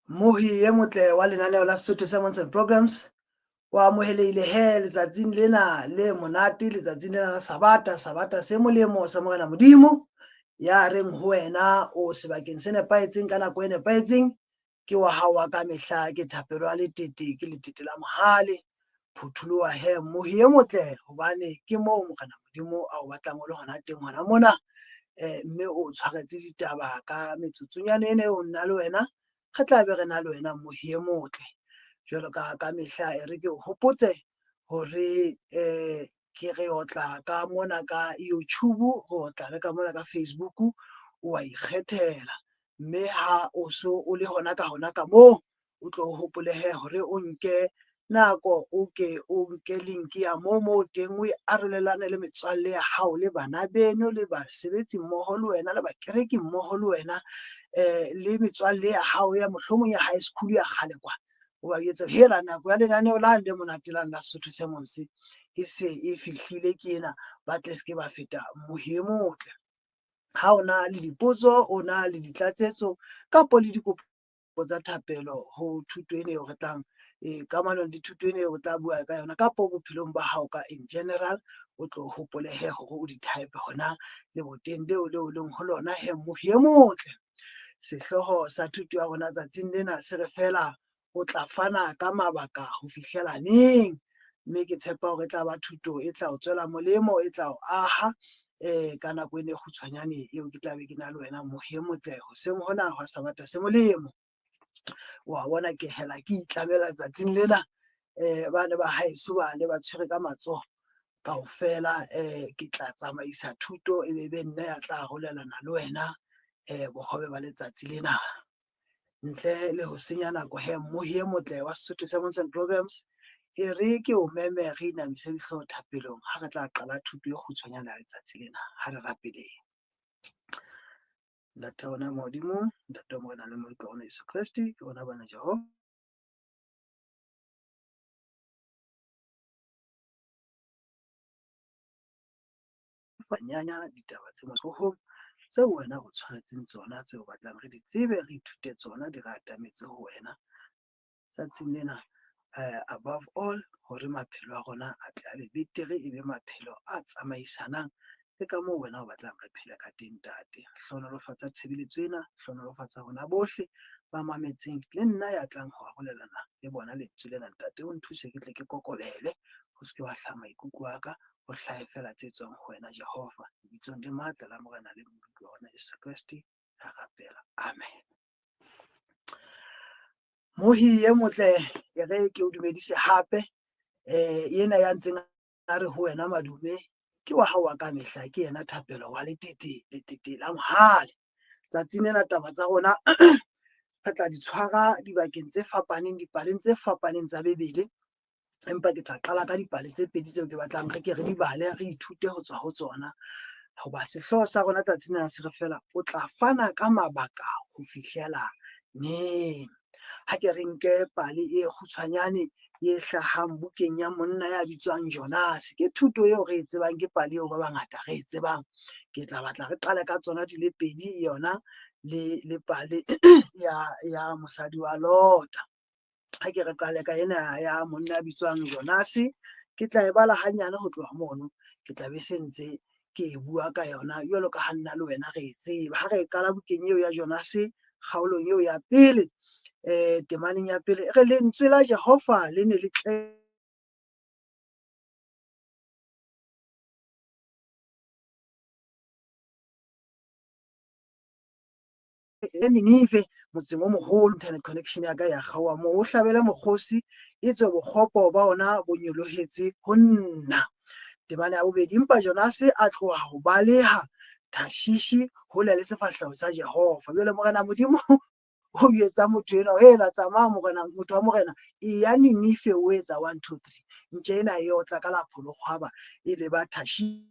Mohi e motle wa lenaneo la Sesotho Sermons and Programs o amohelehile he letsatsing lena le monate, letsatsing lena la sabata se molemo sa Morena Modimo ya reng ho wena o sebakeng se nepahetseng ka nako e nepahetseng. Ke wa hao wa ka mehla, ke thapelo a letete, ke letete la mohale. Phutholoha he mohi e motle hobane ke moo Morena Modimo a o batlang o le hona teng hona mona, mme o tshwaretse ditaba ka metsotsonyana ena eo nna le wena re tla be re na le wena mohi e motle. Jwalo ka mehla e re ke o hopotse hore ke re o tla ka mona ka YouTube, o tla le ka mona ka Facebook, o wa ikgethela. Mme ha o so o le hona ka moo, o tlo o hopole he hore o nke nako o ke o nke link ya moo teng o e arolelane le metswalle ya hao, le bana beno, le basebetsi mmoho le wena, le bakereki mmoho le wena, le metswalle ya hao ya mohlomong ya high school ya kgale kwa. O ba jwetse hela nako ya lenaneo lane le monate lane la Sesotho Sermons e se e fihlile ke ena, ba tle se ke ba feta mohi e motle. Ha o na le dipotso, o na le ditlatsetso kapo le dikopo tsa thapelo ho thuto ena eo re tlang kamanong le thuto ena eo re tla bua ka yona kapo bophelong ba hao ka in general, o tlo hopole he hore o di type hona leboteng leo leo leng ho lona he mohi e motle. Sehloho sa thuto ya rona tsatsing lena se re fela o tla fana ka mabaka ho fihlela neng, mme ke tshepa hore e tla ba thuto e tla o tswela molemo, e tla o aha ka nako ena e kgutshwanyane eo ke tla be ke na le wena mohi e motle hoseng hona hwa sabata se molemo. Wa bona ke hela ke itlamela tsatsing lena, bane ba haeso bane ba tshwere ka matsoho kaofela, ke tla tsamaisa thuto e be nna ya tla arolelana le wena bohobe ba letsatsi lena. Ntle le ho senya nako he mohi e motle wa Sesotho Sermons and Programs, e re ke o meme re inamise dihlooho thapelong ha re tla qala thuto e kgutshwanyana ya letsatsi lena. Ha re rapeleng. Ntate ona Modimo, ntate wa Morena le Moloko wa rona Jesu Kriste, ke bona bana Jehova fanyanya ditaba tse matsohong tseo wena o tshwaretseng tsona, tseo batlang re di tsebe, re ithute tsona, di re atametse ho wena tsatsing lena. Above all, hore maphelo a rona a tle a be betere, e be maphelo a tsamaisanang le ka moo wena o batlang re phele ka teng tate. Hlonolofatsa tshebeletso ena, hlonolofatsa rona bohle ba mametseng, le nna ya tlang ho arolelana le bona lentswe lena ntate. O nthuse ke tle ke kokobele, ho se ke wa hlaha maikutlo a ka, ho hlahe fela tse tswang ho wena Jehova. Lebitsong le matla la Morena le Moloko wa rona Jesu Kriste, ra rapela. Amen. Mohi e motle e re ke o dumedise hape, ena ya ntseng a re ho wena madume ke wa hao wa ka mehla, ke yena thapelo wa letete la mohale. Tsatsing lena taba tsa rona re tla di tshwara dibakeng tse fapaneng, dipaleng tse fapaneng tsa Bebele, empa ke tla qala ka dipale tse pedi tseo ke batlang re ke re di bale, re ithute ho tswa ho tsona. Hoba sehloho sa rona tsatsing lena se re fela o tla fana ka mabaka ho fihlela neng. Ha ke re nke pale e kgutshwanyane e hlahang bukeng ya monna ya bitswang Jonas, ke thuto eo re e tsebang, ke pale eo ba bangata re e tsebang. Ke tla batla re qale ka tsona di le pedi, yona le pale ya mosadi wa Lota. Ha ke re qale ka ena ya monna ya bitswang Jonas, ke tla e bala hanyane ho tloha mono, ke tla be se ntse ke e bua ka yona jwalo ka ha nna le wena re e tseba. Ha re qala bukeng eo ya Jonas, kgaolong eo ya pele, temaneng ya pele, re lentswe la Jehova le ne le Ninive, motseng o moholo. Internet connection ya ka ya kgaoha moo, o hlabele mokgosi, e tswe bokgopo ba ona bo nyolohetse ho nna. Temane ya bobedi, empa Jonas a tloha ho baleha Tashishi hole le sefahleho sa Jehova. Jwale Morena Modimo o etsa motho enwa, hela tsamaya morena, motho wa morena, e ya Ninive o etsa 1 2 3, ntje ena e otla ka la pholokgwaba e le ba Tashishi.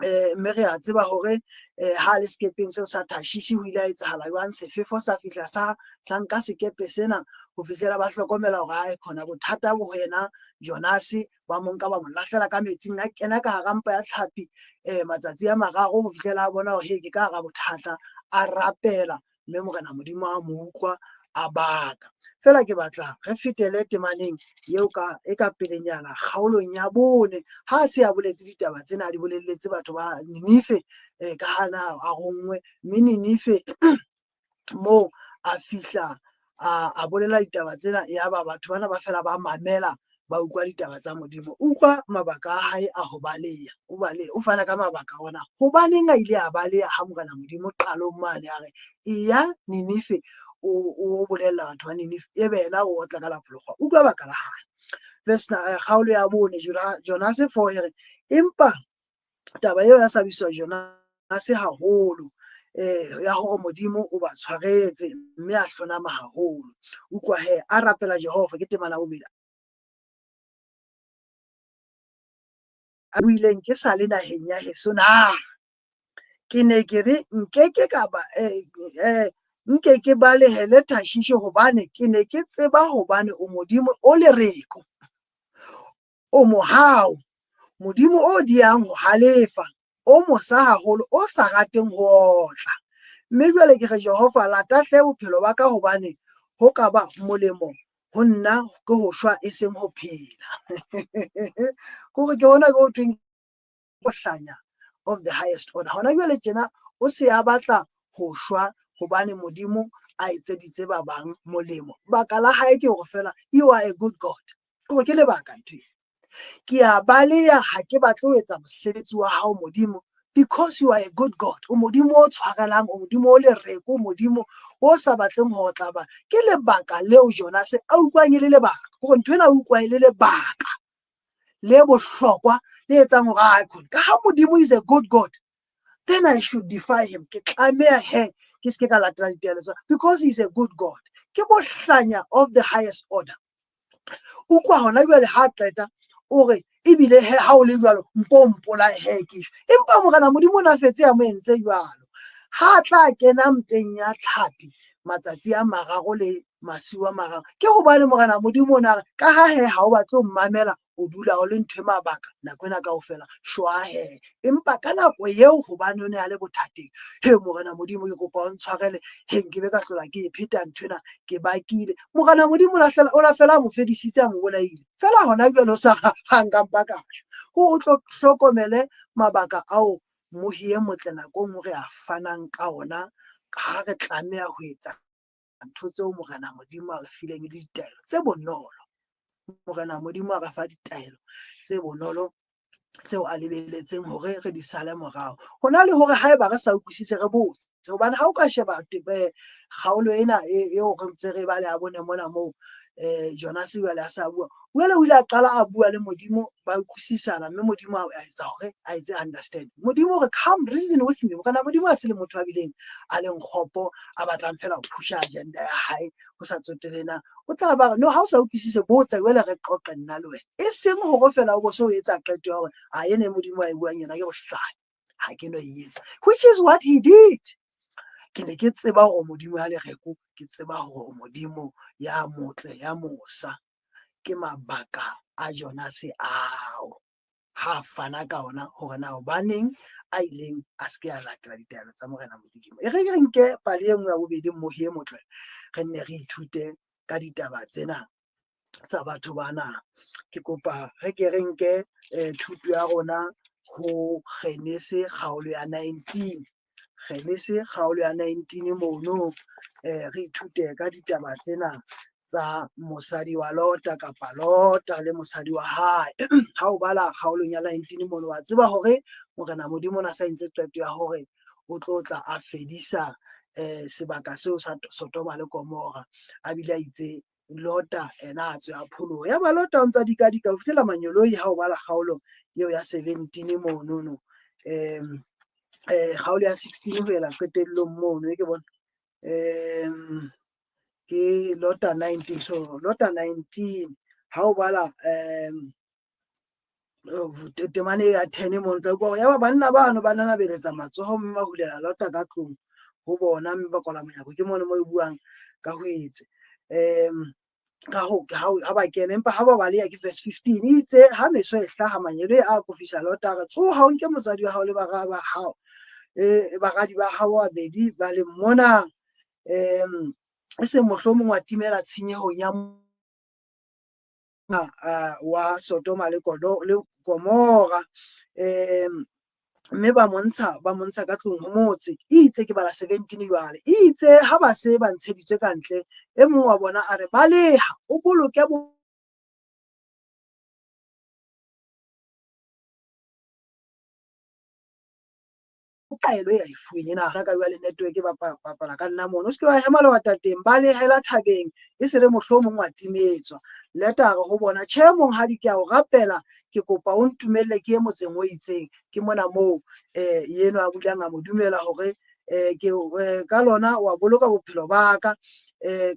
Mme re a tseba hore ha le sekepeng seo sa Tashishi ho ile a etsahala jwang, sefefo sa fihla sa nka sekepe sena ho fihlela ba hlokomela hore hae khona bothata bo ho yena Jonas, ba mo nka ba mo lahlela ka metsing, a kena ka hara mpa ya tlhapi matsatsi a mararo ho fihlela a bona hore ke ka hara bothata, a rapela mme Morena Modimo a mo utlwa a baka. Fela ke batla re fetele temaneng eo e ka pelenyana kgaolong ya 4 ha se a boletse ditaba tsena a di bolelletse batho ba Ninive ka hana a rongwe, mme Ninive moo a fihla a bolela ditaba tsena, ya ba batho bana ba fela ba mamela ba utlwa ditaba tsa Modimo. Utlwa mabaka a hae a ho baleha, o fana ka mabaka ona hobaneng a ile a baleha ha Morena Modimo qalong mane a re eya Ninive o bolella batho ba Ninive ebe yena o otla ka la phologwa. Utlwa baka la hae. Kgaolo ya 4 Jonase 4 e re empa taba eo ya Sabiso Jonase haholo ya hore Modimo o ba tshwaretse mme a hlonama haholo. Utlwa he a rapela Jehova ke temana bobedi a buileng ke sa le naheng ya heso na ke ne ke re nkeke balehele Tashishe hobane ke ne ke tseba hobane o Modimo o lereko, o mohau, Modimo o diang ho halefa, o mosa haholo, o sa rateng ho otla. Mme jwale ke re Jehova lata hle bophelo ba ka hobane ho ka ba molemo ho nna ke ho shwa e seng ho phela. Kore ke bona ke ho thweng bohlanya of the highest order. Hona jwale tjena o se a batla ho shwa hobane Modimo a etseditse ba bang molemo. Baka la hae ke hore fela you are a good God. Kore ke lebaka ntho ke a baleha ha ke batle ho etsa mosebetsi wa hao Modimo because you are a good God. O Modimo o tshwarelang, o Modimo o lereko, o Modimo o sa batleng ho otla ba. Ke lebaka leo Jonase a utlwang e le lebaka. Kore ntho ena a utlwa e le lebaka le bohlokwa le etsang hore ka ha Modimo is a good God, then I should defy him. Ke tlameha he ke ske ka latela ditaelo tsa because he's a good God. Ke bohlanya of the highest order. Utlwa hona jwale ha qeta o re ebile he ha o le jwalo mpola he ke empa Morena Modimo o na fetse ya mo entse jwalo ha tla kena mpeng ya tlhapi matsatsi a mararo le masiu a mararo ke hobane Morena Modimo o na re ka ha he ha o batle ho mmamela o dula o le ntho e mabaka nako ena kaofela shwa he empa ka nako eo hobane o ne a le bothateng he Morena Modimo ke kopa o ntshwarele he nkebe ka hlola ke e pheta nthwena ke bakile Morena Modimo o la fela mo fedisitse a mo bolaile fela hona jwale o sa hankampa kasho o tlo hlokomele mabaka ao mohie motle nakong o re a fanang ka ona ha re tlameha ho etsa ntho tseo Morena Modimo a re fileng le ditaelo tse bonolo. Morena Modimo a re fa ditaelo tse bonolo tseo a lebelletseng hore re di sale morao. Hona le hore haeba re sa utlwisise re botse hobane ha o ka sheba kgaolo ena eo re ntse re ba le a bone mona moo Jonase jwale a sa bua jwale o ile a qala a bua le Modimo ba utlwisisana mme Modimo a etsa hore a etse understand. Modimo re come reason with me. Morena Modimo a se le motho a bileng a leng kgopo a batlang fela ho pusha agenda ya hae ho sa tsotele na o tla ba no ha o sa utlwisise botsa jwale re qoqe nna le wena e seng hore fela o bo so etsa qeto ya hore a ene Modimo a e buang yena ke bohlale ha ke no e etsa which is what he did. Ke ne ke tseba hore Modimo ya lereko ke tseba hore Modimo ya motle ya mosa ke mabaka a Jonase ao ha fana ka ona hore na hobaneng a ileng a se ke a latela ditaelo tsa Morena Modimo. E re nke pale e nngwe ya bobedi mohie motle re nne re ithute ka ditaba tsena tsa batho bana. Ke kopa re ke re nke thuto ya rona ho Genese kgaolo ya 19 Genese kgaolo ya 19 mono re ithute ka ditaba tsena tsa mosadi wa Lota kapa Lota le mosadi wa hae. Ha o bala kgaolong ya 19 mono wa tseba hore Morena Modimo na sa entse qeto ya hore o tlo tla a fedisa sebaka seo sa Sodoma le Gomora a bile a itse Lota ena a tswe a pholoha ya ba Lota o ntsa dika ho fihlela manyoloi ha o bala kgaolo eo ya 17 mono kgaolo ya 16 ho ela qetellong mono ke bona ke Lota 19 so Lota 19 ha o bala temane ya 10 mono tsa go ya ba banna bano ba nana beletsa matsoho mme ba hulela Lota ka tlung ho bona mme ba kwala monyako ke mona mo e buang ka ho etse ka ho ha ba kena empa ha ba baleya ke verse 15 itse ha meso e hlaha manyelo a kofisa Lota ka tsoha o nke mosadi wa hao le baradi ba hao a bedi ba le mona e se mohlomong wa timela tshenyehong ya wa Sodoma le Gomora. Mme ba montsha ka tlung ho motse. Itse ke bala 17 jwale. Itse ha ba se ba ntsheditswe ka ntle, e mong wa bona a re baleha o boloke taelo ya e fuweng ena ka jwale network ba bapala ka nna mono. O ske wa hema le wa tateng, ba lehela thabeng e se le mohlomong wa timetswa. Letara ho bona, tjhe monghadi ke a o rapela, ke kopa o ntumelle ke ye motseng o itseng. Ke mona moo eno a bulang a mo dumela hore ke ka lona wa boloka bophelo ba ka,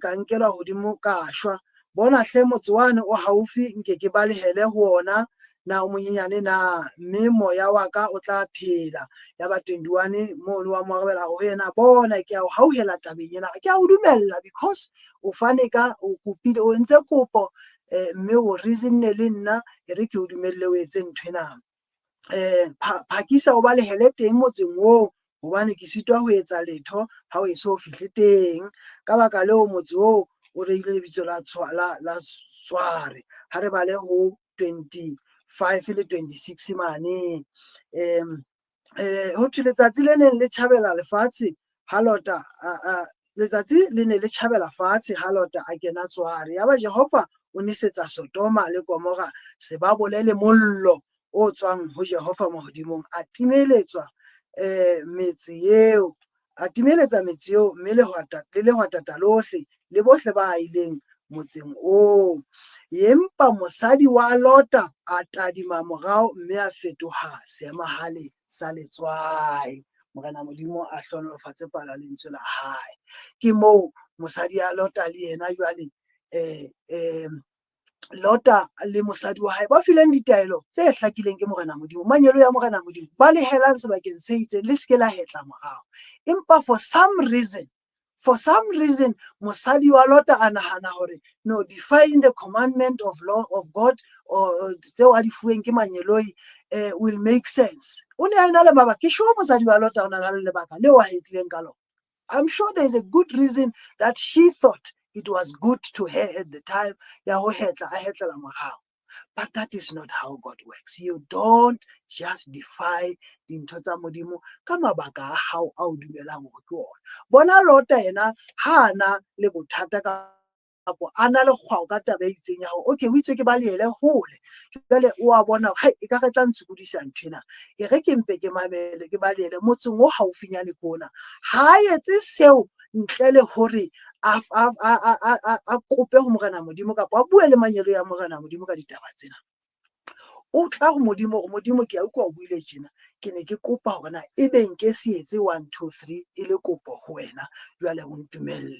ka nkelwa hodimo ka shwa. Bona hle motse wane o haufi, nke ke balehele ho ona na o monyenyane na, mme moya wa ka o tla phela. Ya ba 21 mono wa mo arabela ho yena, bona ke a o hauhela tabeng ena, ke a o dumella because o fane ka o kopile, o entse kopo mme o reasonne le nna e re ke o dumelle o etse nthwena. Phakisa o balehele teng motseng oo, hobane ke sitwa ho etsa letho ha o eso fihle teng. Ka baka leo motse oo o reile lebitso la Tshware. Ha re bale ho 25 le 26 mane. Ho thwe letsatsi le neng le tjhabela lefatshe ha lota letsatsi le ne le tjhabela fatshe ha lota a kena Tshware. Ya ba Jehova o nesetsa Sodoma le Gomora sebabole le mollo o tswang ho Jehova mahodimong, a timeletswa metsi eo, a timeletsa metsi eo, mme le lehwatata lohle le bohle ba ileng motseng oo. Empa mosadi wa Lota a tadima morao, mme a fetoha seemahale sa letswai. Morena Modimo a hlonolofatse pala lentswe la hae. Ke moo mosadi ya Lota le yena jwale Lota le mosadi wa hae ba fileng ditaelo tse hlakileng ke Morena Modimo. Manyelo ya Morena Modimo ba lehelang sebakeng se itseng, le ske la hetla morao. Empa for some reason mosadi wa Lota a nahana hore no, defying the commandment of law of God or tseo a di fuweng ke manyeloi will make sense. O ne a ena le mabaka, ke sure mosadi wa Lota o na le lebaka leo a hetlileng ka lona. I'm sure there's a good reason that she thought it was good to her at the time ya ho hetla a hetlela morao. But that is not how God works. You don't just defy dintho tsa Modimo ka mabaka a hao a o dumelang hore ke ona. Bona Lota yena ha ana le bothata kapo ana le kgwao ka taba e itseng ya hore okay, o itse ke balehele hole. Jwale o a bona hore e ka re tla ntshukodisa nthwena. E re ke mpe ke mamele ke balehele motseng o haufinyane kona. Ha etse seo ntle le hore a kope ho Morena Modimo kapa a bue le manyelo ya Morena Modimo ka ditaba tsena. O tla ho Modimo hore Modimo ke a utlwa o buile tjena, ke ne ke kopa hore na ebe nke se etse 1 2 3 e le kopo ho wena, jwale o ntumelle.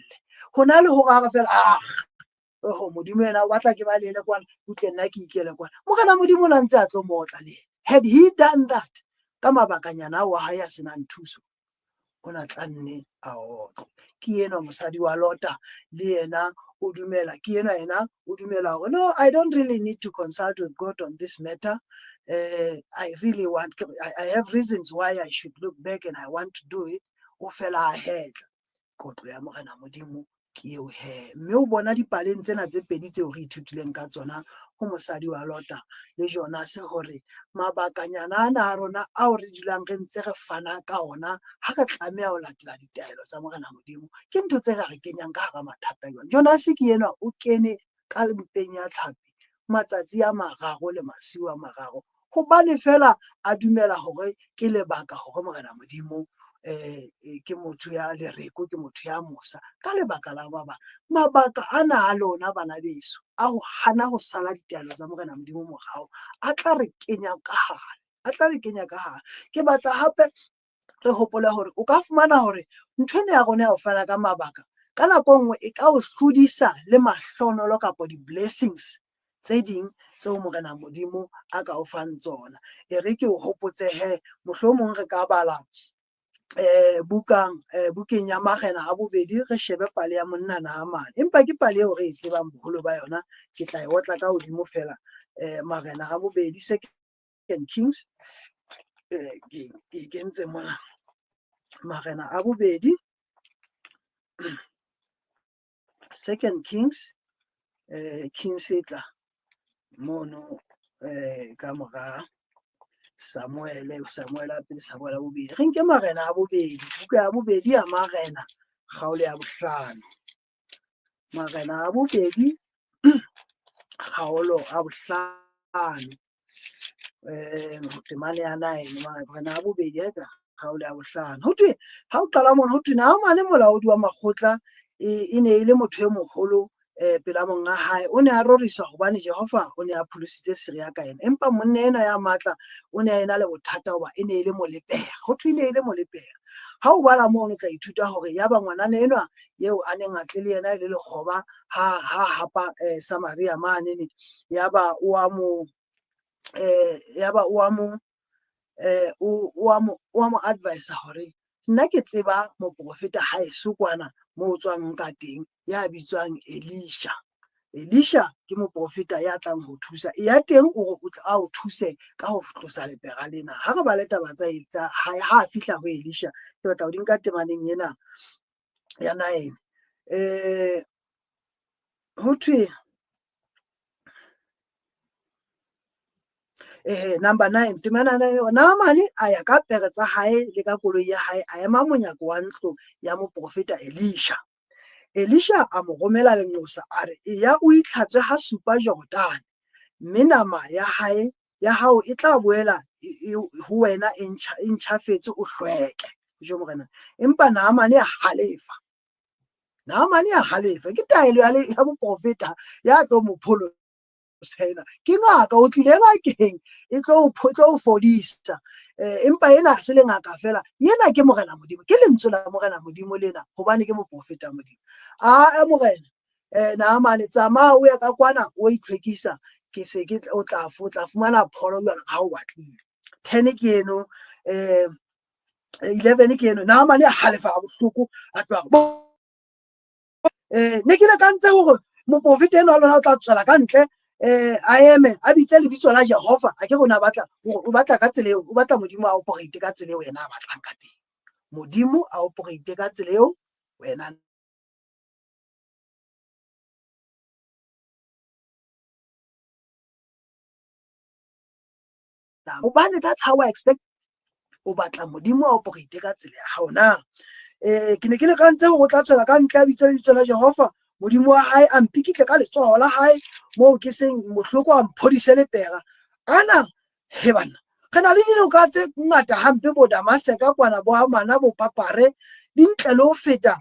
Ho na le hore a re fela Modimo yena o batla ke balehele kwana, utle nna ke ikele kwana. Morena Modimo o na ntse a tlo motla le yena. Had he done that ka mabakanyana ao a hae a senang thuso, o na tla nne a otle. Ke enwa mosadi wa Lota le yena o dumela, ke enwa yena o dumela hore no, I don't really need to consult with God on this matter. I really want, I have reasons why I should look back and I want to do it. O fela a hetla. Kotlo ya Morena Modimo ke eo he. Mme o bona dipaleng tsena tse pedi tseo re ithutileng ka tsona ho mosadi wa Lota le Jonas, hore mabakanyana ana a rona ao re dulang re ntse re fana ka ona ha re tlameha ho latela ditaelo tsa Morena Modimo, ke ntho tse re kenyang ka hara mathata jwang. Jonas ke yena o kene ka mpeng ya tlhapi matsatsi a 3 le masiu a 3, hobane fela a dumela hore ke lebaka hore Morena Modimo ke motho ya lereko, ke motho ya mosa, ka lebaka la mabaka ana a lona bana beso a ho hana ho sala ditaelo tsa Morena Modimo morao, a tla re kenya ka hare. Ke batla hape re hopole hore o ka fumana hore nthwena ya rona ya ho fana ka mabaka ka nako nngwe e ka o hlodisa le mahlonolo kapa di-blessings tse ding tseo Morena Modimo a ka o fang tsona. E re ke o hopotse he, mohlomong re ka bala bukeng ya Marena a bobedi, re shebe pale ya monna Naamane, empa ke pale eo re e tsebang boholo ba yona. Ke tla e otla ka hodimo fela. Marena a bobedi, 2 Kings, ke kentse mona Marena a bobedi 2 Kings Kings tla mono ka mora Samuel a pele Samuel a bobedi re nke marena a bobedi buka ya bobedi ya marena kgaolo ya bohlano marena a bobedi kgaolo a bohlano temane ya 9 marena a bobedi ka kgaolo ya bohlano ho thwe ha o qala mona ho thwe Naamane molaodi wa makgotla e ne ile motho e moholo pela monga hae o ne a rorisa hobane Jehova o ne a pholositse Siria ka yena empa monna ena ya matla o ne a ena le bothata hoba e ne ile molepeha ho thwe ile molepeha ha o bala mo o tla ithuta hore ya ba ngwanana enwa yeo a neng a tle le yena le lekgoba ha hapa Samaria mane ne ya ba o a mo advise hore nna ke tseba moprofeta haeso kwana mo tswang ka teng ya bitswang Elisha ke moprofeta ya tlang ho thusa ya teng o re a o thuse ka ho tlosa lepera lena ha re ba le taba tsa etsa ha fihla ho Elisha ke batla ho di nka temaneng ena ya 9 ho thwe number 9 temana Naamane a ya ka pere tsa hae le ka koloi ya hae a ema monyako wa ntlo ya moprofeta Elisha a mo romela lenqosa a re ya o itlhatswe ha supa Jordane mme nama ya hao e tla boela ho wena e ntjhafetse o hlweke jo morena empa Naamane a halefa ke taelo ya moprofeta ya tlo mo pholo sena ke ngaka o tlile ngakeng e tlo o fodisa empa ena se le ngaka fela yena ke morena modimo ke lentswe la morena modimo lena hobane ke moprofeta modimo morena Naamane tsamaya o ya ka kwana o itlhwekisa ke se ke o tla fumana pholo jwalo ha o batlile 10 ke eno 11 ke eno Naamane a halefa bohloko a tloha ne ke le ka ntse hore moprofeta eno a lona o tla tswela ka ntle a eme a bitse lebitso la Jehova a ke rona o batla ka tsela eo o batla modimo a operate ka tsela eo wena a batlang ka teng modimo a operate ka tsela eo wena hobane that's how I expect o batla modimo a operate ka tsela ya hao na ke ne ke le ka ntse hore o tla tswela ka ntle a bitse lebitso la Jehova modimo wa hae a mpikitle ka letsoho la hae moo ke seng mohloko a mphodise lepera ana he bana re na le dinoka tse ngata hampe bo Damaseka kwana bo Amana bo Papare di ntle le ho feta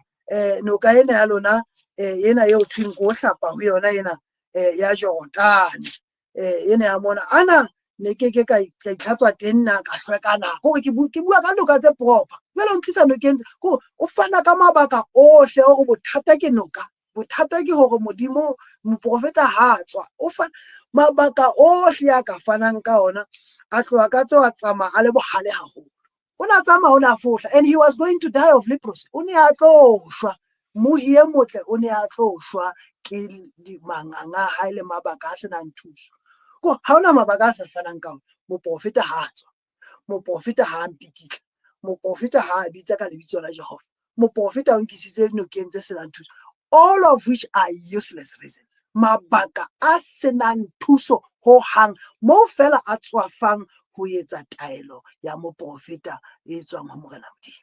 noka ena ya lona ena eo thweng ko hlapa ho yona ena ya Jordane ena ya mona ana ne ke ka itlhatswa teng nna ka hlweka nako ke bua ka noka tse proper jwale o ntlisa nokeng ko o fana ka mabaka ohle hore bothata ke noka bothata ke hore modimo moprofeta ha tswa o fa mabaka ohle ya ka fanang ka ona a tloha ka tseo a tsamaya a le bohale haholo o na tsamaya o na fohla and he was going to die of leprosy o ne a tlo shwa mohi e motle o ne a tlo shwa ke manganga ha ile mabaka a senang thuso ko ha ona mabaka a sa fanang ka ona moprofeta ha tswa moprofeta ha mpikitla moprofeta ha bitsa ka lebitso la Jehova moprofeta o nkisitse dinokeng tse senang thuso all of which are useless reasons mabaka a senang thuso ho hang mo fela a tswafang ho etsa taelo ya moprofeta e tswang ho morena modimo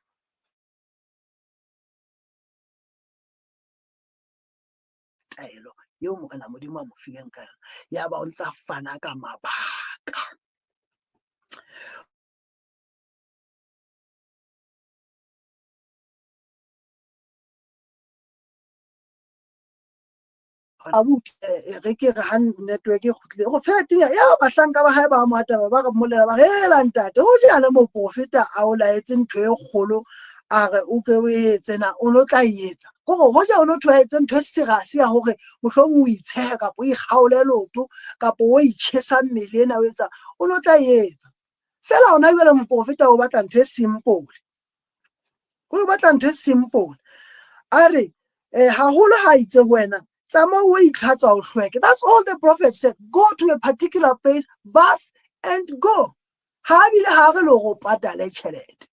taelo eo morena modimo a mo fileng ka yona ya ba o ntsa fana ka mabaka re ke re ha network e kgutlile go fetinya ya bahlanka ba hae ba mo ataba ba re molela ba hela ntate ho jana moprofeta a o laetse ntho e kgolo a re o ke o etsena o no tla etsa gore ho ja o no tshwaetse ntho e serase ya hore mohlomong o itsheha kapa o ikgaole loto kapa o itjhesa mmele ena o etsa o no tla etsa fela ona jwale moprofeta o batla ntho e simple o batla ntho e simple a re haholo ha itse ho wena tsama o itlhatsa o hlweke that's all the prophet said go to a particular place bath and go ha bile ha re lo go patale tšhelete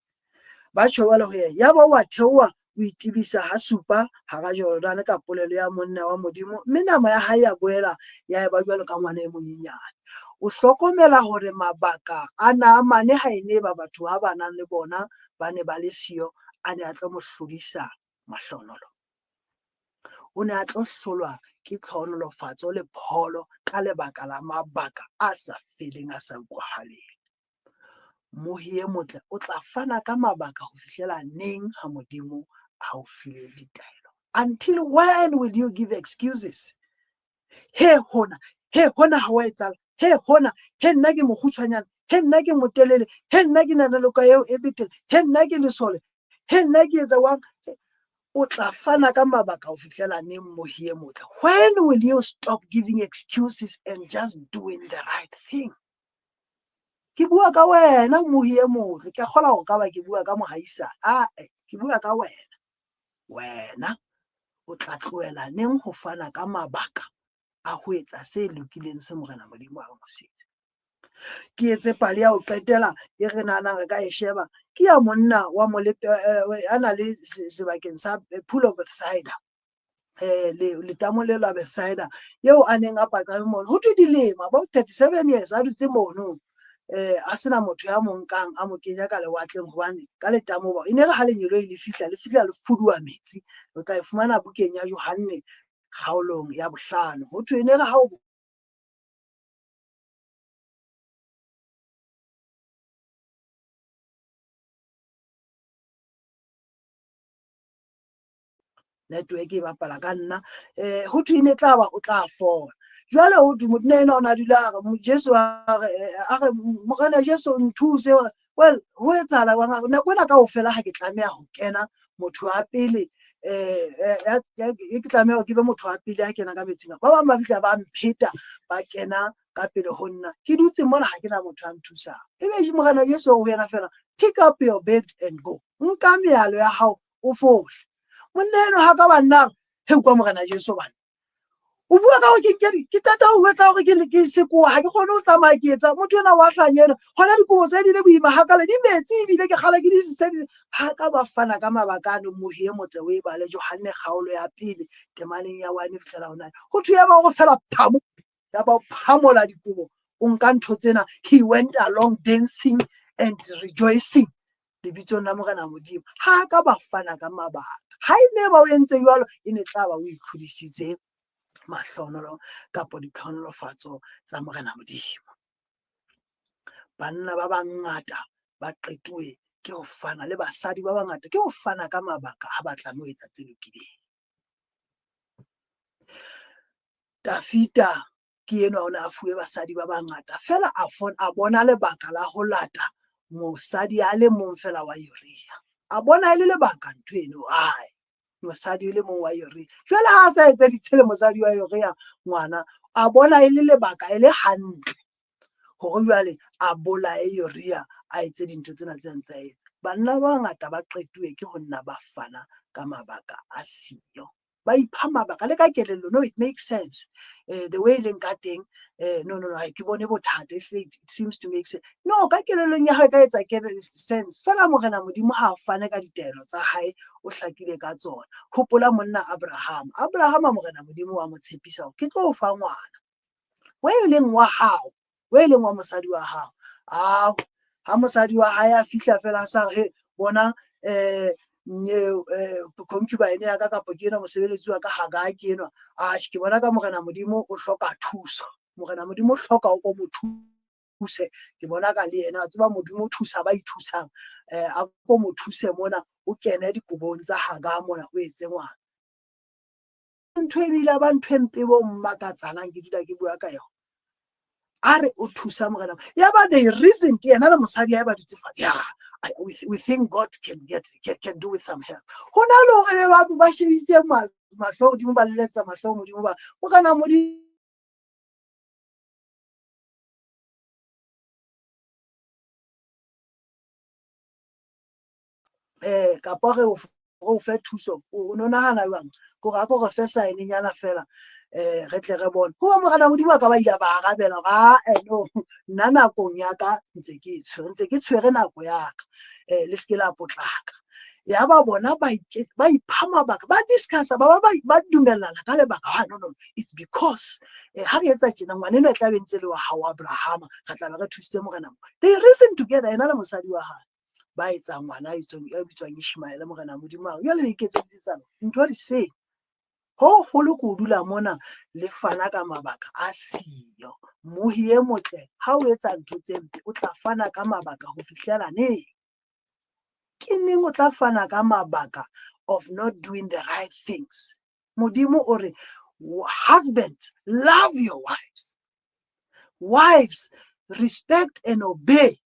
ba tšhoba le ho ya ba wa theoa o itebisa ha supa hara Jordan ka polelo ya monna wa Modimo, mme nama ya hae ya boela ya eba jwalo ka ngwana e monyenyane. O hlokomela hore mabaka a Naamane ha e ne ba batho ba ba nang le bona ba ne ba le siyo, a ne a tlo mo hlodisa mahlohonolo. O ne a tlo hlolwa ke tlhonolofatso le pholo ka lebaka la mabaka a sa feleng a sa utlwahaleng. Mohi e motle o tla fana ka mabaka ho fihlela neng ha Modimo a o file ditaelo? Until when will you give excuses? He hona ha wa etsahala, he hona, he nna ke mokgutshwanyana, he nna ke motelele, he nna ke na le loka eo e betere, he nna ke lesole, he nna ke etsa wang. O tla fana ka mabaka ho fihlela neng mohi e motle? When will you stop giving excuses and just doing the right thing? Ke bua ka wena mohi e motle, ke kgola hore ka ba ke bua ka mohaisane, ke bua ka wena o tla tlohela neng ho fana ka mabaka a ho etsa se lokileng se Morena Modimo a mosetse? Ke etse pale ya ho qetela e re nahanang re ka e sheba, ke ya monna wa a na le sebakeng sa Pool of Bethsaida, letamo le la Bethsaida eo a neng a paqame mono ho thwe dilemo about 37 years a dutse mono, a sena motho ya mo nkang a mo kenya ka lewatleng, hobane ka letamo ba e ne re ha lenyelo le fihla le fuduwa metsi. O tla e fumana bukeng ya Yohanne kgaolong ya 5. Ho thwe e ne re ha o network e bapala ka nna, ho thwe ne tla ba o tla fola. Jwale ho thwe motho ena o na dula a re Jesu a re Morena Jesu nthuse. Well, ho etsahala nako ena kaofela ha ke tlameha ho kena motho wa pele, ke tlameha ke be motho wa pele a kena ka metsing, ba bang ba fihla ba mpheta ba kena ka pele ho nna, ke dutse mona ha ke na motho a nthusang. Ebe Morena Jesu o yena fela, pick up your bed and go, nka mealo ya hao o fohle. Monna eno ha ka banna he kwa Morena Jesu bana o bua ka hore ke tata ho etsa hore ke sekoa, ha ke kgone ho tsamaya ke etsa motho ena wa hlanyena hona dikobo tse di le boima hakala di metsi ebile ke kgala ke di sisedi. Ha ka ba fana ka mabaka ano mohi e motle o e bale Yohanne kgaolo ya 1 temaneng ya 1 fihlela ho 9. Ho thwe ya ba go fela phamo ya ba phamola dikobo o nka ntho tsena. He went along dancing and rejoicing lebitsong la Morena Modimo. Ha ka ba fana ka mabaka, ha e ne ba o entse jwalo e ne tla ba o ikgodisitse mahlohonolo kapo ditlhonolofatso tsa Morena Modimo. Banna ba bangata ba qetuwe ke ho fana, le basadi ba bangata ke ho fana ka mabaka ha ba tlameha ho etsa tse lokileng. Dafita ke eno o ne a fuwe basadi ba bangata fela a bona lebaka la ho lata mosadi a le mong fela wa Uria. A bona e le lebaka ntho eno, ai mosadi le mong wa Uria. Jwale ha a sa etseditse le mosadi wa Uria ngwana, a bona e le lebaka e le hantle hore jwale a bolae Uria a etse dintho tsena tse ntse a etsa. Banna ba bangata ba qetuwe ke ho nna ba fana ka mabaka a siyo, ba ipha mabaka le ka kelello. No, it makes sense, the way e leng ka teng, no ha ke bone bothata, it seems to make sense. No, ka kelellong ya hao ka etsa sense fela. Morena Modimo ha a fane ka ditaelo tsa hae o hlakile ka tsona. Hopola monna Abraham Morena Modimo wa mo tshepisa hore ke tlo o fa ngwana we e leng wa hao, we e leng wa mosadi wa hao. Ha mosadi wa hae a fihla fela a sa re bona concubine ya ka kapa ke ena mosebeletsi wa ka ha ga ke enwa, ke bona ka Morena Modimo o hloka thuso. Morena Modimo o hloka o ko mo thuse. Ke bona ka le yena a tseba Modimo o thusa ba ithusang, a ko mo thuse mona o kene dikobong tsa Haga mona o etse ngwana. Ntho e bile ba ntho e mpe bo mmakatsanang ke dula ke bua ka yona. A re o thusa morena ya ba the reason ke yena le mosadi ya ba dutse fatshe, we think God can do with some help. Ho na le hore ba shebitse mahlo Modimo, ba leletsa mahlo Modimo, ba o kana Modimo kapa re o fe thuso. O no nahana jwang gore a ko re fe sign nyana fela re tle re bone ho Morena Modimo a ka ba ile ba arabela hore no, nna nakong ya ka ntse ke tshwere nako ya ka, le ske la potlaka. ya ba bona ba ipha mabaka ba discuss ba dumellana ka lebaka no it's because ha re etsa tjena ngwana eno tla bentse le wa hao Abraham ga tla ba re thusitse morena they reason together ena le mosadi wa hae ba etsa ngwana a bitswang Ishmael morena modimo a yole le iketsetsetsana ntho di se ho holo ko dula mona le fana ka mabaka a siyo mohi e motle ha o etsa ntho tse mpe o tla fana ka mabaka ho fihlela neng ke neng o tla fana ka mabaka of not doing the right things modimo o re husband love your wives respect and obey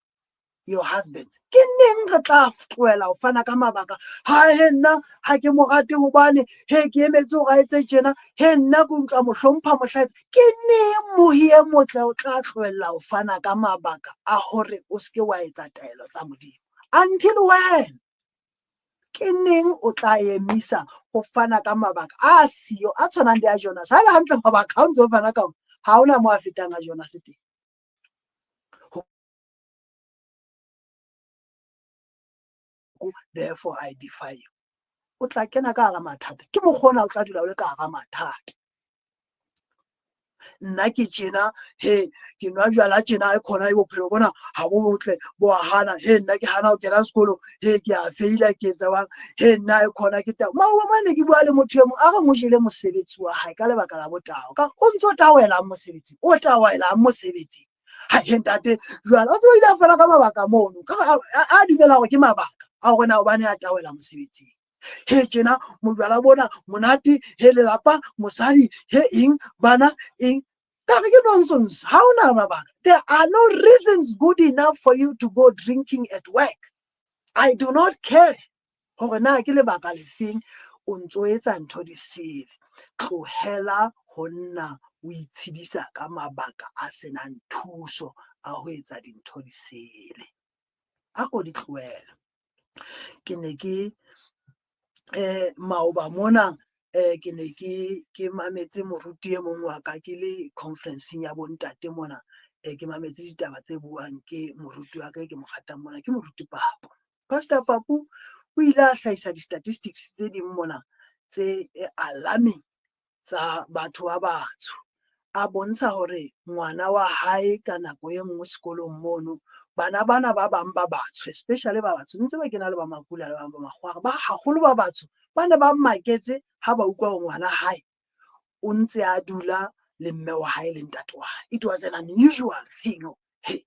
your husband ke neng re tla tlohela ho fana ka mabaka ha nna ha ke mo rate hobane he ke emetse ho etse tjena he nna ke utlwa mo hlompha mohlaetsa ke neng mohi e motle o tla tlohela ho fana ka mabaka a hore o ske wa etsa taelo tsa modimo until when ke neng o tla emisa ho fana ka mabaka a siyo a tshwanang le a Jonas ha le hantle mabaka ha o ntso fana ka ha ona mo a fetang a Jonas teng therefore I defy you o tla kena ka hara mathata ke mokgona o tla dula o le ka hara mathata nna ke tjena he ke nwa jwala tjena e khona e bophelo bona ha bo botle bo hana he nna ke hana ho kena sekolo he ke a faila ke etsa bang he nna e khona ke ta mane ke bua le motho e mong a re mo jele mosebetsi wa hae ka lebaka la botao ka o ntso tawela mosebetsi o tawela mosebetsi ha he ntate jwala o tso ile fela ka mabaka mono ka a dumela hore ke mabaka a hore na o bane a tawela mosebetsing he tjena mojwala bona monate he lelapa mosadi he eng bana eng nonsense how na mabaka there are no reasons good enough for you to go drinking at work I do not care hore na ke lebaka le feng o ntso etsa ntho di sele tlohela ho nna o itshidisa ka mabaka a senang thuso a ho etsa dintho di sele a ko di tlohela ke ne ke maoba mona ke ne ke mametse moruti e mong wa ka ke le conference-eng ya bontate mona ke mametse ditaba tse buang ke moruti wa ka ke mo ratang mona ke moruti Papu Pastor Papu o ile a hlahisa di-statistics tse ding mona tse alarming tsa batho ba batsho a bontsha hore ngwana wa hae ka nako e nngwe sekolong mono bana ba bang ba batsho especially ba batsho ntse ba kena le ba makula le ba makgwara ba haholo ba batsho ba ne ba maketse ha ba utlwa ngwana hae o ntse a dula le mme wa hae le ntate wa hae it was an unusual thing hey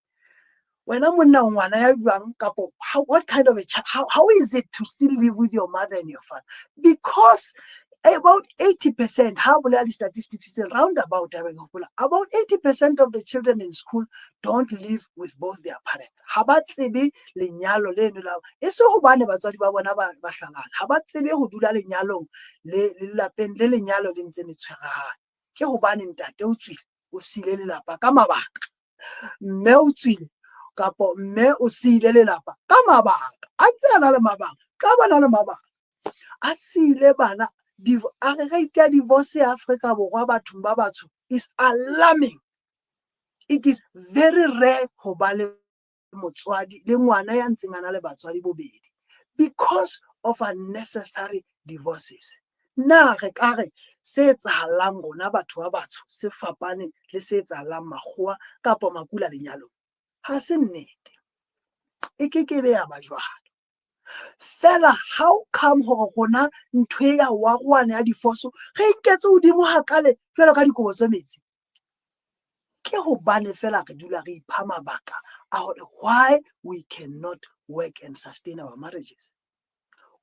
wena monna ngwana ya jwang kapo what kind of a child how is it to still live with your mother and your father because about 80% how the statistics is around about 80% of the children in school don't live with both their parents ha ba tsebe lenyalo le no la e se ho bane batswadi ba bona ba hlalana ha ba tsebe ho dula lenyalong le lapeng le lenyalo le ntse le tshwarahane ke ho bane ntate o tswile o sile lelapa ka mabaka mme o tswile kapo mme o sile lelapa ka mabaka a tsena le mabaka ka bana le mabaka a sile bana rate ya divorce ya Afrika Borwa bathong ba batsho is alarming it is very rare ho ba le motswadi le ngwana ya ntseng ana le batswadi bobedi because of unnecessary divorces na re ka re se etsahalang rona batho ba batsho se fapane le se etsahalang makgowa kapa makula lenyalong ha se nnete e ke be ya ba jwalo fela how come hore rona ntho ya wa rwana ya difoso re iketse hodimo hakale fela ka dikobo tse metsi ke hobane fela re dula re ipha mabaka a hore why we cannot work and sustain our marriages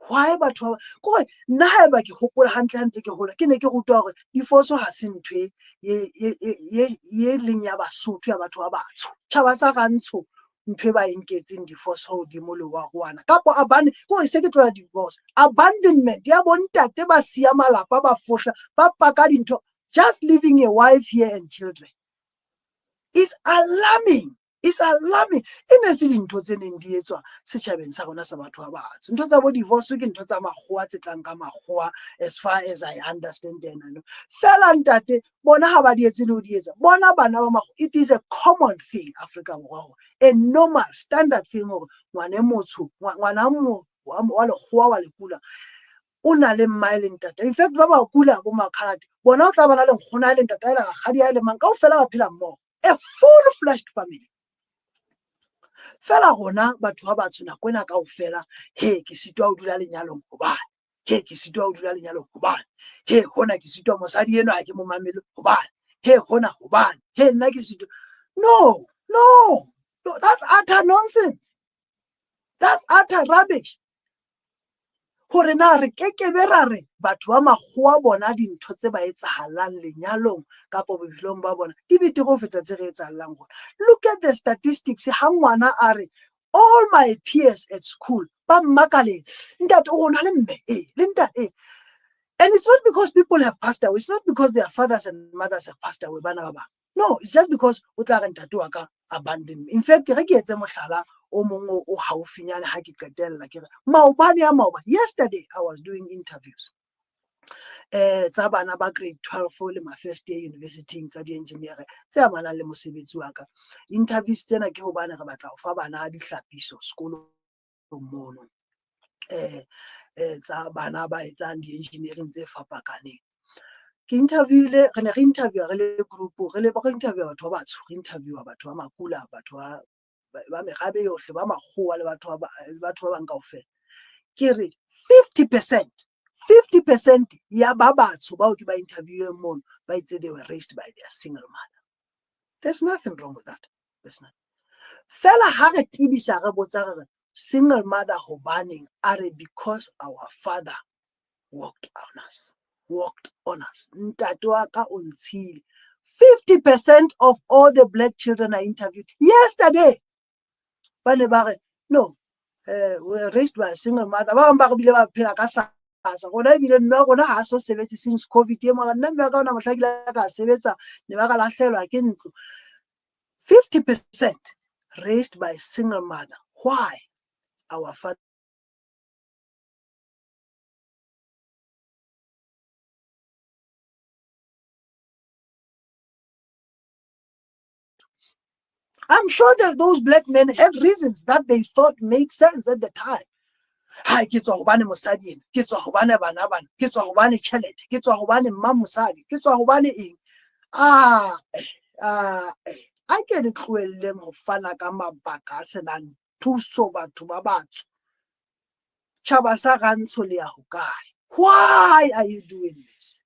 why batho ba nna haeba ke hopola hantle ntse ke hola ke ne ke rutwa hore difoso ha se ntho ye leng ya Basotho ya batho ba batsho tjhaba sa Rantsho ntho e ba enketseng divorce hodimo le wa rwana kapo abane ko se ke tloya divorce abandonment ya bontate ba siya malapa ba fohla ba paka dintho just leaving a wife here and children is alarming ene se dintho tse neng di etswa setjhabeng sa rona sa batho ba batsho ntho tsa bo divorce ke ntho tsa makgowa tse tlang ka makgowa as far as I understand them fela ntate bona ha ba di etse le ho di etsa bona bana ba makgowa it is a common thing Africa Borwa a normal standard thing hore ngwana motsho ngwana wa lekgowa wa lekula o na le mma e leng tata. In fact ba ba kula bo makhalate bona o tla bana le nkgona e leng tata e le gagadi a le mang kaofela ba phela mmogo, a full-fledged family. Fela gona batho ba batsho nako ena kaofela he ke sitwa o dula lenyalong gobane, he ke sitwa o dula lenyalong gobane, he gona ke sitwa mosadi eno ga ke mo mamele gobane, he gona gobane, he nna ke sitwa. No, that's utter nonsense. That's utter rubbish. Gore na re kekebe ra re batho ba makgowa bona dintho tse ba etsagalang lenyalong kapo bophelong ba bona di bete go feta tse re etsagalang gona. Look at the statistics. Ha ngwana a re all my peers at school ba mmakaletse ntate o gona le mme le ntate. And it's not because people have passed away. It's not because their fathers and mothers have passed away. No, it's just because o tla re ntate wa ka abandoned me. In fact, re ke etse mohlala o mongwe o haufinyane ha ke qetella ke re maobane a maobane. Yesterday I was doing interviews tsa bana ba grade 12 le ma first year university tsa di-engineer tse amanang le mosebetsi wa ka. Interviews tsena ke hobane re batla ho fa bana dihlapiso sekolong mono tsa bana ba etsang di-engineering tse fapakaneng. Ke interviewile re ne re interviewa re le group re interviewa batho ba batsho, re interviewa batho ba makula, batho ba merabe yohle, ba makgowa le batho ba bang kaofela. Ke re 50% ya ba batsho bao ke ba interviewileng mono ba itse they were raised by their single mother. There's nothing wrong with that. There's nothing. Fela ha re tibisa re botsa re single mother hobaneng are because our father walked on us. Ntate wa ka o ntshile. 50% of all the black children I interviewed yesterday ba ne ba re no, we're raised by a single mother. Ba bang ba re bile ba phela ka SASSA gona ebile mme wa rona ha so sebetse since COVID e mara nna mme wa ka ona mohlakile ka sebetsa ne ba ka lahlehelwa ke ntlo. 50% raised by a single mother. Why? Our father. I'm sure that those black men had reasons that they thought made sense at the time. Hai ke tswa hobane mosadi ena, ke tswa hobane bana bana, ke tswa hobane tšhelete, ke tswa hobane mma mosadi, ke tswa hobane eng. A ke le tloelleng ho fana ka mabaka a senang thuso batho ba batsho. Tjhaba sa Rantsho le ya hokae? Why are you doing this?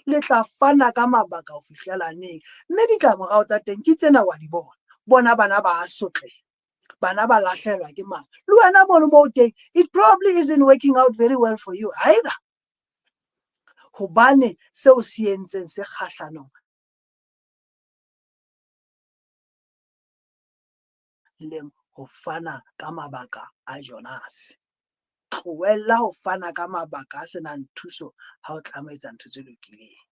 Le tla fana ka mabaka ho fihlela neng? Mme ditlamorao tsa teng ke tsena wa di bona. Bona bana ba sotleha, bana ba lahlehelwa ke mang. Le wena mono moo teng, it probably isn't working out very well for you either. Hobane seo se entseng se kgahlanong leng ho fana ka mabaka a Jonas. Tlohella ho fana ka mabaka a senang thuso ha o tlameha ntho tse lokileng.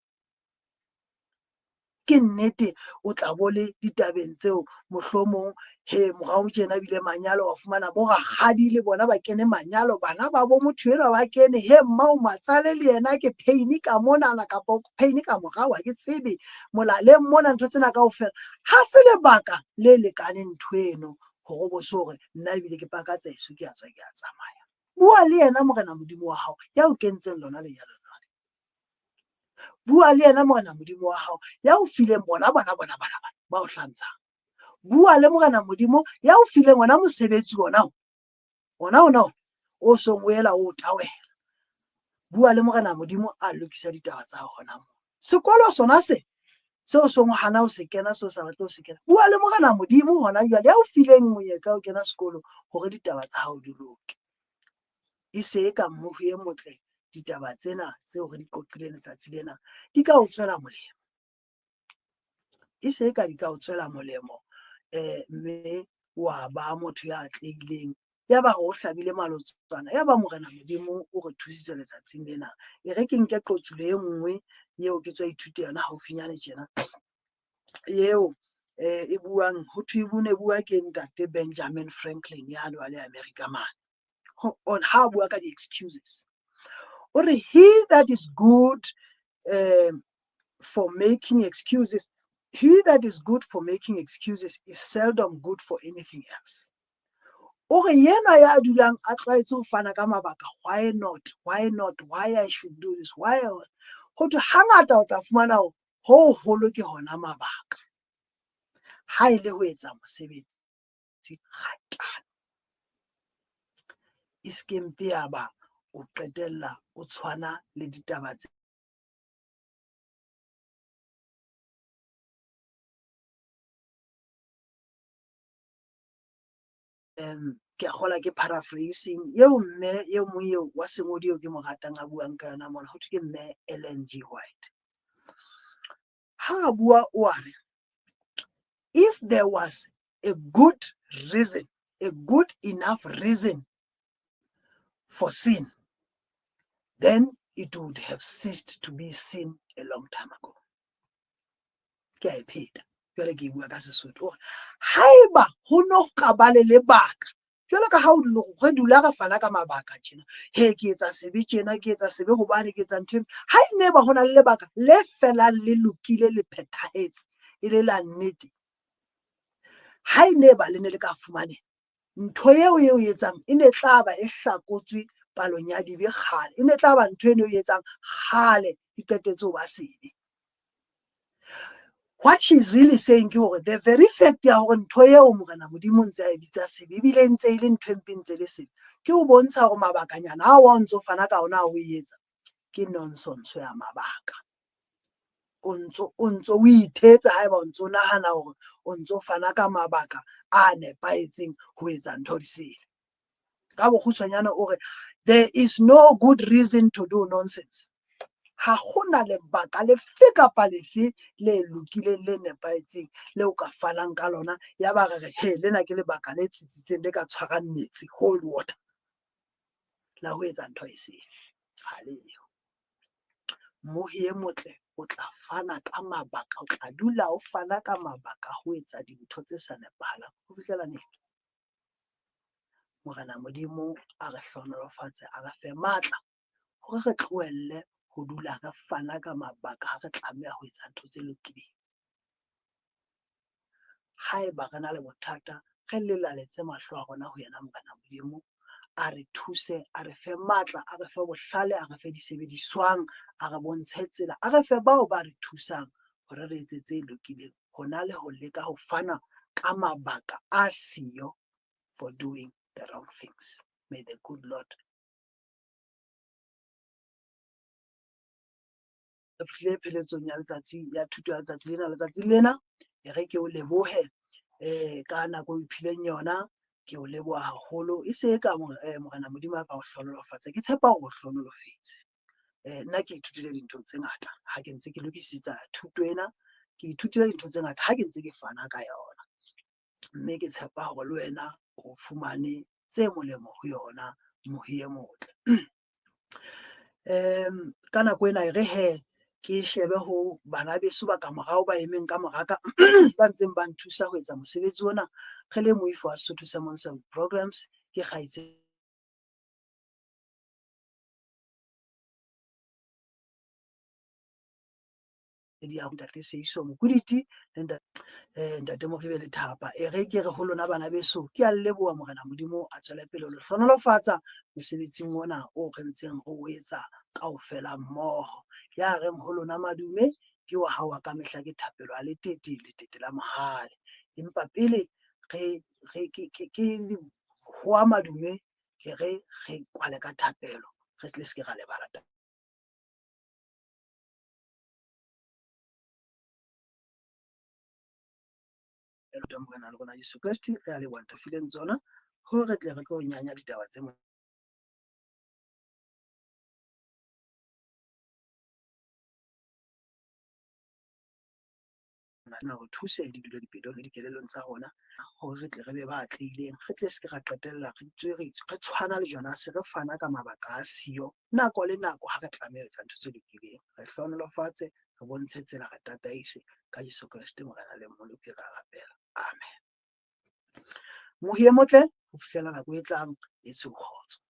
Ke nnete o tla bo le ditabeng tseo mohlomong he morao tjena bile manyalo wa fumana bo rakgadi le bona ba kene manyalo, bana ba bo motho enwa ba kene he mma o matsale le yena ke pain ka monana kapo pain ka morao ha ke tsebe molaleng mona ntho tsena kaofela ha se lebaka le lekaneng ntho eno hore bo so hore nna ebile ke pakatsa eso ke a tswa ke a tsamaya. Bua le yena morena modimo wa hao ya o kentseng lona lenyalo. Bua le yena morena modimo wa hao ya o fileng bona ba o hlantshang. Bua le morena modimo ya o fileng ona mosebetsi ona o song o ela o tawela. Bua le morena modimo a lokisa ditaba tsa hona mo. Sekolo sona seo song hana o se kena seo sa batle o se kena. Bua le morena modimo hona jwale ya o fileng monyetla o kena sekolo hore ditaba tsa hao di loke. E se ka mmoho e motle ditaba tsena tseo re di qoqileng letsatsi lena di ka o tswela molemo. E se ka di ka o tswela molemo mme wa ba motho ya atlehileng, ya ba o hlabile malotsana, ya ba morena modimo o re thusitse letsatsing lena. E re ke nke qotsolo e nngwe eo ke tswa ithuta yona haufinyane tjena eo e buang ho thwe e bua ke ntate Benjamin Franklin ya le wa le America man on ha bua ka di-excuses. Or he that is good for making excuses, he that is good for making excuses is seldom good for anything else. o re yena ya dulang a tlwaetse ho fana ka mabaka, why not, why I should do this, why ho thwe hangata o tla fumana ho holo ke hona mabaka, ha e le ho etsa mosebetsi kgatana. E ske mpe ya ba o qetella o tshwana le ditaba tse ke a kgola ke paraphrasing eo mme e mong eo wa sengodi eo ke mo ratang a buang ka yona mona, ho thwe ke mme Ellen G. White. Ha a bua o a re, if there was a good reason, a good enough reason for sin, then it would have ceased to be sin a long time ago. Ke a e pheta jwale ke bua ka Sesotho hore haeba ho no ka ba le lebaka, jwalo ka ha o re dula re fana ka mabaka tjena, he ke etsa sebe tjena, ke etsa sebe hobane ke etsa ntho ha e ne ba hona le lebaka le felang le lokile le phethahetse e le la nnete, ha e ne ba le ne le ka fumane ntho eo e o etsang e ne tla ba e hlakotswe palong ya dibe kgale, e ne tla ba ntho eno e etsang kgale e qetetse ho ba sebe. What she's really saying ke hore the very fact ya hore ntho eo Morena Modimo ntse a e bitsa sebe ebile e ntse e le ntho e mpe ntse le sebe, ke ho bontsha hore mabakanyana a wa ntso fana ka ona ho etsa ke nonsense ya mabaka. O ntso o ithetsa haeba o ntso nahana hore o ntso fana ka mabaka a nepahetseng ho etsa ntho di sele. Ka bokgutshwanyana o re there is no good reason to do nonsense. Ha hona lebaka lefe kapa lefe le lokileng le nepahetseng leo ka fanang ka lona ya ba re he lena ke lebaka le tsitsitseng le ka tshwarang metsi, hold water, la ho etsa ntho e sele. Ha leyo. Mohi e motle o tla fana ka mabaka, o tla dula o fana ka mabaka ho etsa dintho tse sa nepahalang ho fihlela neng Morena Modimo a re hlohonolofatse, a re fe matla hore re tlohelle ho dula re fana ka mabaka ha re tlameha ho etsa ntho tse lokileng. Haeba re na le bothata, re lelaletse mahlo a rona ho yena Morena Modimo, a re thuse, a re fe matla, a re fe bohlale, a re fe disebediswang, a re bontshe tsela, a re fe bao ba re thusang hore re etse tse lokileng, hona le ho leka ho fana ka mabaka a siyo for doing the wrong things. May the good Lord re fihle pheletsong ya letsatsi ya thuto ya letsatsi lena e re ke o lebohe ka nako o iphileng yona, ke o leboha haholo e se ka Morena Modimo a ka o hlohonolofatsa, ke tshepa hore o hlohonolofetse. Nna ke ithutile dintho tse ngata ha ke ntse ke lokisetsa thuto ena, ke ithutile dintho tse ngata ha ke ntse ke fana ka yona, mme ke tshepa hore le wena o fumane tse molemo ho yona mohi e motle. Ka nako ena e re he ke shebe ho bana beso ba ka morao ba emeng ka moraka ba ntseng ba nthusa ho etsa mosebetsi ona, re le moifo wa Sesotho Sermons and Programs ke kgaitsedi ya Ntate Seiso Mokuditi le Ntate Moribele Thapa. E re ke re ho lona bana beso, ke a leboha Morena Modimo a tswele pele ho le hlohonolofatsa mosebetsing ona o re ntseng re o etsa kaofela mmoho. Ya reng ho lona madume ke wa hao ka mehla ke thapelo a letete la mohale, empa pele ke ho a madume ke re kwale ka thapelo, re le se ke ra lebala Morena le rona Jesu Kriste, re a leboha ntafileng tsona hore re tle re tlo nyanya ditaba tse hore thuse di dule dipelong le dikelellong tsa rona hore re tle re be ba atlehileng, re tle se ke ra qetella re tshwana le Jonase, re fana ka mabaka a siyo nako le nako ha re tlameha ho etsa ntho tse lokileng. Re hlohonolofatse, re bontshe tsela, re tataise ka Jesu Kriste Morena le Mmoloki ra rapela. Amen. Mohi e motle ho fihlela nako e tlang, e tshokgotso.